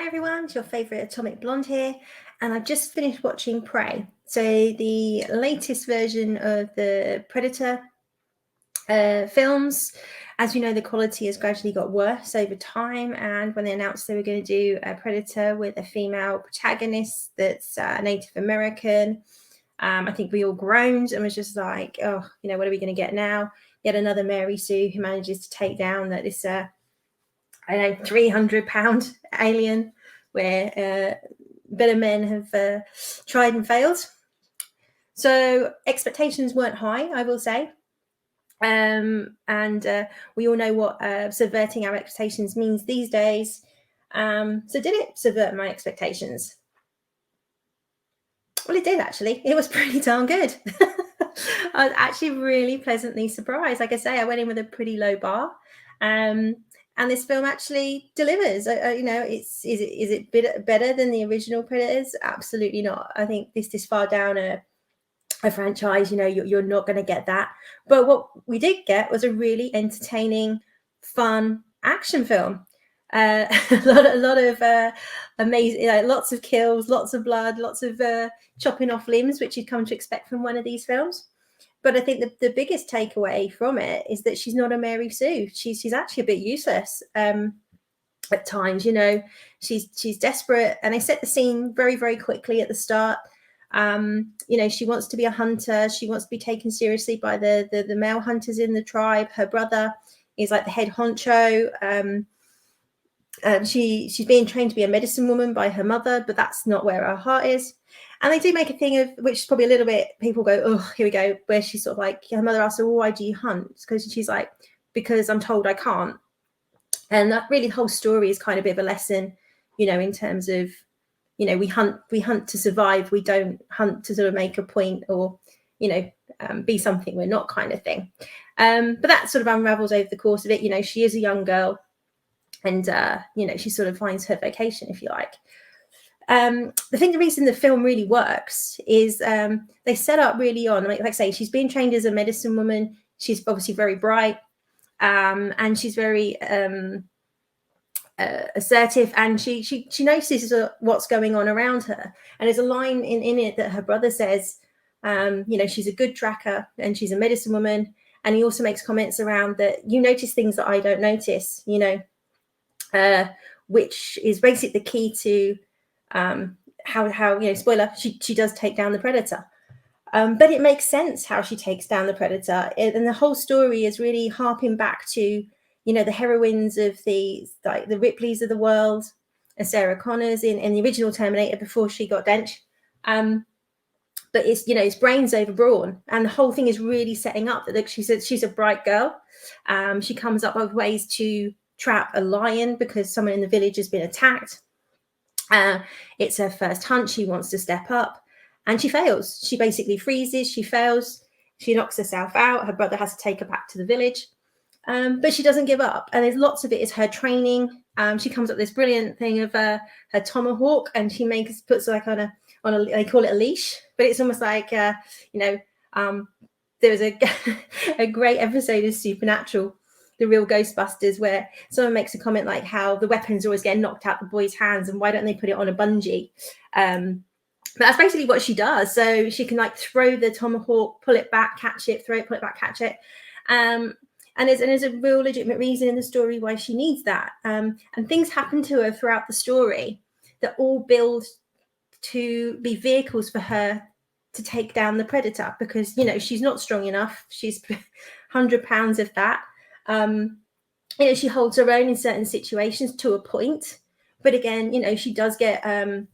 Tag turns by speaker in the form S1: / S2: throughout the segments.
S1: Hi everyone, it's your favourite Atomic Blonde here, and I've just finished watching Prey. So the latest version of the Predator films. As you know, the quality has gradually got worse over time, and when they announced they were going to do a Predator with a female protagonist that's Native American, I think we all groaned and was just like, oh, what are we going to get now? Yet another Mary Sue who manages to take down this 300-pound alien where better men have tried and failed. So expectations weren't high, I will say. And we all know what subverting our expectations means these days. So did it subvert my expectations? Well, it did, actually. It was pretty darn good. I was actually really pleasantly surprised. Like I say, I went in with a pretty low bar. And this film actually delivers. Is it better than the original Predators? Absolutely not. I think this far down a franchise, you're not going to get that. But what we did get was a really entertaining, fun action film. A lot of amazing, lots of kills, lots of blood, lots of chopping off limbs, which you'd come to expect from one of these films. But I think the biggest takeaway from it is that she's not a Mary Sue. She's actually a bit useless at times. She's desperate, and they set the scene very, very quickly at the start. She wants to be a hunter. She wants to be taken seriously by the male hunters in the tribe. Her brother is like the head honcho. She's being trained to be a medicine woman by her mother, but that's not where her heart is. And they do make a thing of, which is probably a little bit, people go, oh, here we go, where she's sort of like, her mother asks her, well, why do you hunt? Because she's like, because I'm told I can't. And that really whole story is kind of a bit of a lesson, in terms of, we hunt to survive. We don't hunt to sort of make a point or, be something we're not, kind of thing. But that sort of unravels over the course of it. She is a young girl, and she sort of finds her vocation, if you like. The reason the film really works is they set up really on, like I say, she's being trained as a medicine woman. She's obviously very bright, and she's very assertive, and she notices what's going on around her. And there's a line in it that her brother says, she's a good tracker and she's a medicine woman. And he also makes comments around that you notice things that I don't notice, which is basically the key to how spoiler, she does take down the Predator. But it makes sense how she takes down the Predator, and the whole story is really harping back to the heroines of the Ripleys of the world, and Sarah Connors in the original Terminator before she got dench. But it's brains over brawn, and the whole thing is really setting up that she's a bright girl. She comes up with ways to trap a lion because someone in the village has been attacked. It's her first hunt. She wants to step up, and she fails. She basically freezes. She fails. She knocks herself out. Her brother has to take her back to the village, but she doesn't give up. And there's lots of it is her training. She comes up with this brilliant thing of her tomahawk, and she puts like on a they call it a leash, but it's almost like there was a great episode of Supernatural, The Real Ghostbusters, where someone makes a comment like how the weapons always get knocked out the boys' hands, and why don't they put it on a bungee? But that's basically what she does. So she can throw the tomahawk, pull it back, catch it, throw it, pull it back, catch it. And there's a real legitimate reason in the story why she needs that. And things happen to her throughout the story that all build to be vehicles for her to take down the Predator, because she's not strong enough. She's 100 pounds of that. She holds her own in certain situations to a point, but again, she does get the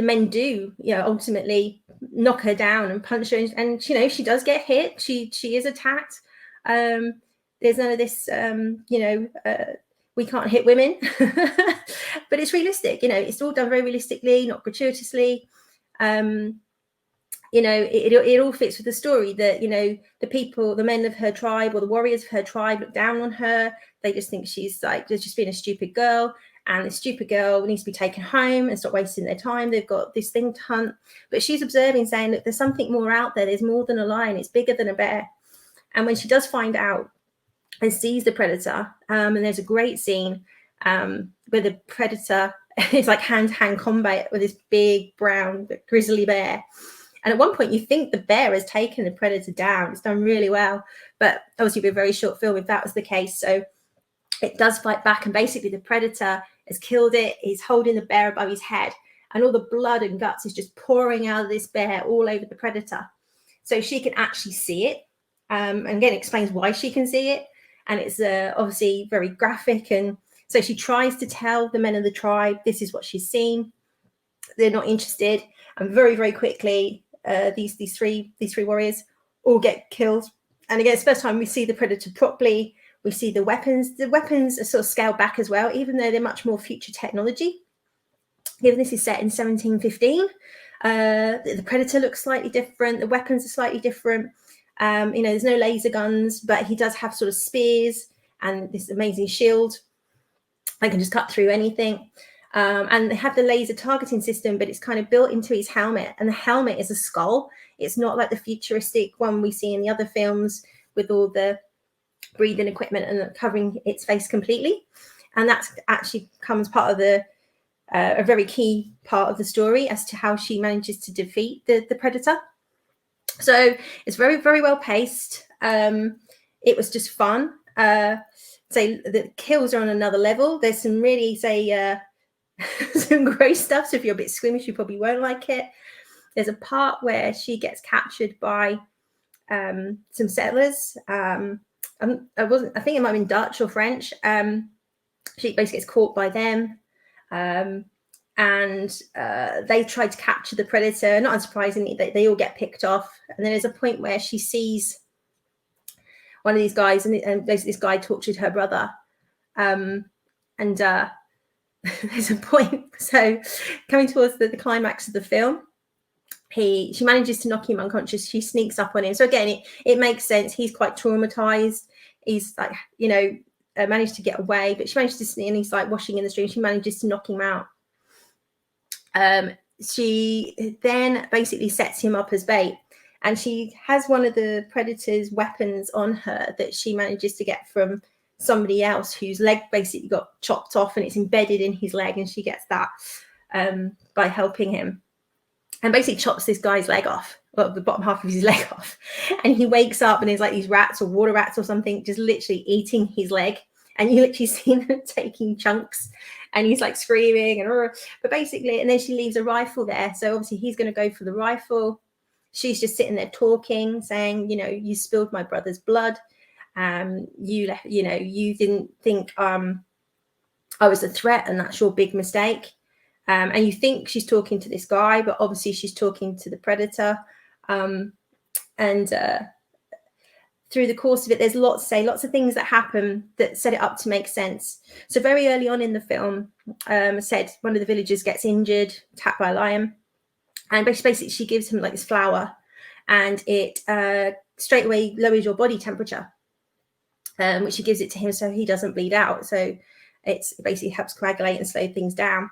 S1: men do ultimately knock her down and punch her, and she does get hit. She is attacked. There's none of this we can't hit women. But it's realistic. It's all done very realistically, not gratuitously. It all fits with the story that the men of her tribe, or the warriors of her tribe, look down on her. They just think she's just being a stupid girl, and the stupid girl needs to be taken home and stop wasting their time. They've got this thing to hunt, but she's observing, saying, look, there's something more out there. There's more than a lion. It's bigger than a bear. And when she does find out and sees the Predator, and there's a great scene where the predator is like hand-to-hand combat with this big brown grizzly bear. And at one point, you think the bear has taken the predator down. It's done really well, but obviously, it'd be a very short film if that was the case. So it does fight back, and basically, the predator has killed it. He's holding the bear above his head, and all the blood and guts is just pouring out of this bear all over the predator. So she can actually see it, and again, it explains why she can see it, and it's obviously very graphic. And so she tries to tell the men of the tribe this is what she's seen. They're not interested, and very, very quickly, these three warriors all get killed. And again, it's the first time we see the predator properly. We see the weapons. The weapons are sort of scaled back as well, even though they're much more future technology. Given this is set in 1715, the predator looks slightly different. The weapons are slightly different. There's no laser guns, but he does have sort of spears and this amazing shield. They can just cut through anything. And they have the laser targeting system, but it's kind of built into his helmet. And the helmet is a skull. It's not like the futuristic one we see in the other films with all the breathing equipment and covering its face completely. And that actually becomes part of a very key part of the story as to how she manages to defeat the predator. So it's very, very well paced. It was just fun. The kills are on another level. There's some really, some gross stuff. So if you're a bit squeamish, you probably won't like it. There's a part where she gets captured by some settlers. I think it might have been Dutch or French. She basically gets caught by them. And they try to capture the predator. Not unsurprisingly, they all get picked off. And then there's a point where she sees one of these guys, and basically this guy tortured her brother. There's a point. So coming towards the climax of the film, she manages to knock him unconscious. She sneaks up on him. So again, it makes sense. He's quite traumatized. He's like, managed to get away, but she managed to sneak, and he's like washing in the stream. She manages to knock him out. She then basically sets him up as bait, and she has one of the predator's weapons on her that she manages to get from somebody else whose leg basically got chopped off, and it's embedded in his leg, and she gets that by helping him, and basically chops this guy's leg off, well, the bottom half of his leg off, and he wakes up and there's like these rats or water rats or something just literally eating his leg, and you literally see them taking chunks, and he's like screaming, but basically, and then she leaves a rifle there, so obviously he's going to go for the rifle. She's just sitting there talking, saying, you spilled my brother's blood. You didn't think I was a threat, and that's your big mistake. And you think she's talking to this guy, but obviously she's talking to the predator. Through the course of it, there's lots of things that happen that set it up to make sense. So very early on in the film, said one of the villagers gets injured, attacked by a lion, and basically she gives him like this flower, and it straight away lowers your body temperature, which she gives it to him so he doesn't bleed out. So it basically helps coagulate and slow things down.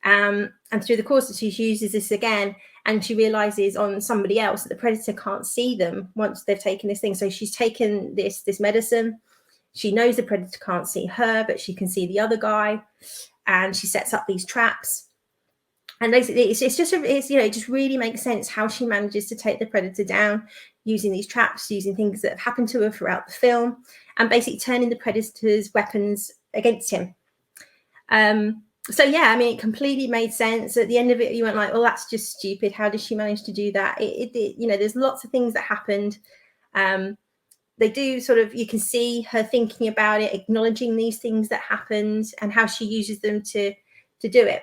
S1: And through the course, she uses this again, and she realizes on somebody else that the predator can't see them once they've taken this thing. So she's taken this medicine. She knows the predator can't see her, but she can see the other guy, and she sets up these traps. And basically, it just really makes sense how she manages to take the predator down using these traps, using things that have happened to her throughout the film, and basically turning the predator's weapons against him. It completely made sense. At the end of it, you went like, "Oh, that's just stupid. How did she manage to do that?" There's lots of things that happened. They do you can see her thinking about it, acknowledging these things that happened, and how she uses them to do it.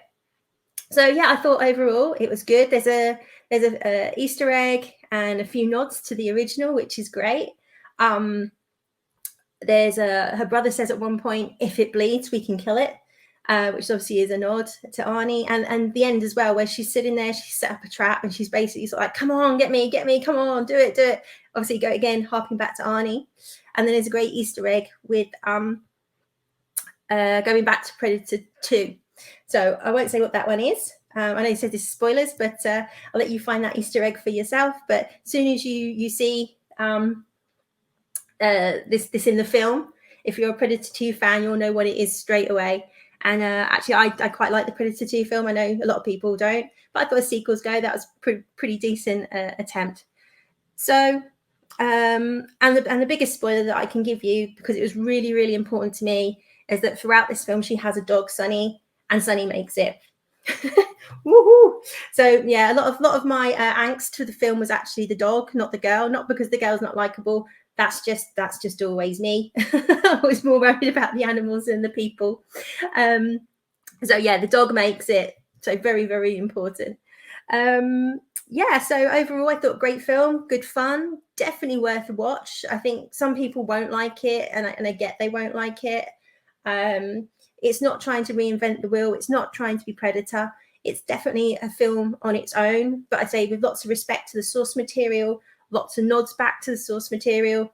S1: So yeah, I thought overall it was good. There's a Easter egg and a few nods to the original, which is great. Her brother says at one point, "If it bleeds, we can kill it," which obviously is a nod to Arnie. And the end as well, where she's sitting there, she set up a trap, and she's basically sort of like, "Come on, get me, come on, do it." Obviously, go again, harping back to Arnie. And then there's a great Easter egg with going back to Predator 2. So I won't say what that one is. I know you said this is spoilers, but I'll let you find that Easter egg for yourself. But as soon as you see this in the film, if you're a Predator 2 fan, you'll know what it is straight away. And actually, I quite like the Predator 2 film. I know a lot of people don't, but I thought as sequels go, that was pretty decent attempt. So, and the biggest spoiler that I can give you, because it was really, really important to me, is that throughout this film, she has a dog, Sunny, and Sunny makes it. Woohoo! So yeah, a lot of my angst for the film was actually the dog, not the girl. Not because the girl's not likable. That's just always me. I was more worried about the animals than the people. So yeah, the dog makes it. So very, very important. Yeah, so overall, I thought great film, good fun, definitely worth a watch. I think some people won't like it, and I get they won't like it. It's not trying to reinvent the wheel. It's not trying to be Predator. It's definitely a film on its own, but I'd say with lots of respect to the source material, lots of nods back to the source material.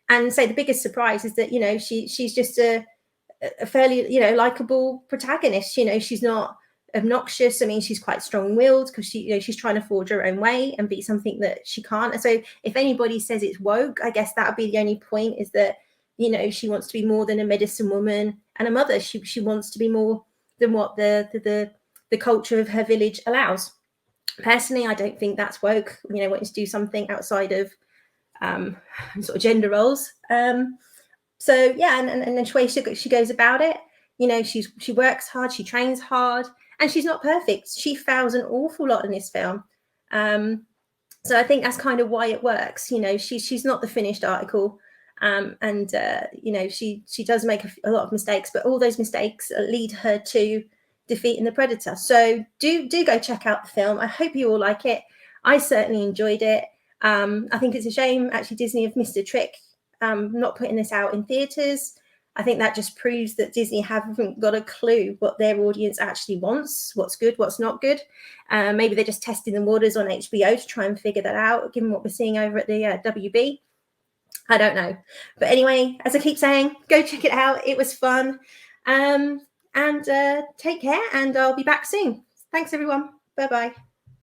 S1: And say the biggest surprise is that, she's just a fairly, likable protagonist. She's not obnoxious. I mean, she's quite strong-willed because she's trying to forge her own way and be something that she can't. And so if anybody says it's woke, I guess that would be the only point, is that she wants to be more than a medicine woman and a mother. She wants to be more than what the culture of her village allows. Personally, I don't think that's woke, wanting to do something outside of sort of gender roles. So yeah, and the way she goes about it, she works hard, she trains hard, and she's not perfect. She fails an awful lot in this film. So I think that's kind of why it works. She's not the finished article. And she does make a lot of mistakes, but all those mistakes lead her to defeating the Predator. So do go check out the film. I hope you all like it. I certainly enjoyed it. I think it's a shame actually Disney have missed a trick, not putting this out in theaters. I think that just proves that Disney haven't got a clue what their audience actually wants, what's good, what's not good. Maybe they're just testing the waters on HBO to try and figure that out, given what we're seeing over at the WB. I don't know. But anyway, as I keep saying, go check it out. It was fun. And take care, and I'll be back soon. Thanks, everyone. Bye-bye.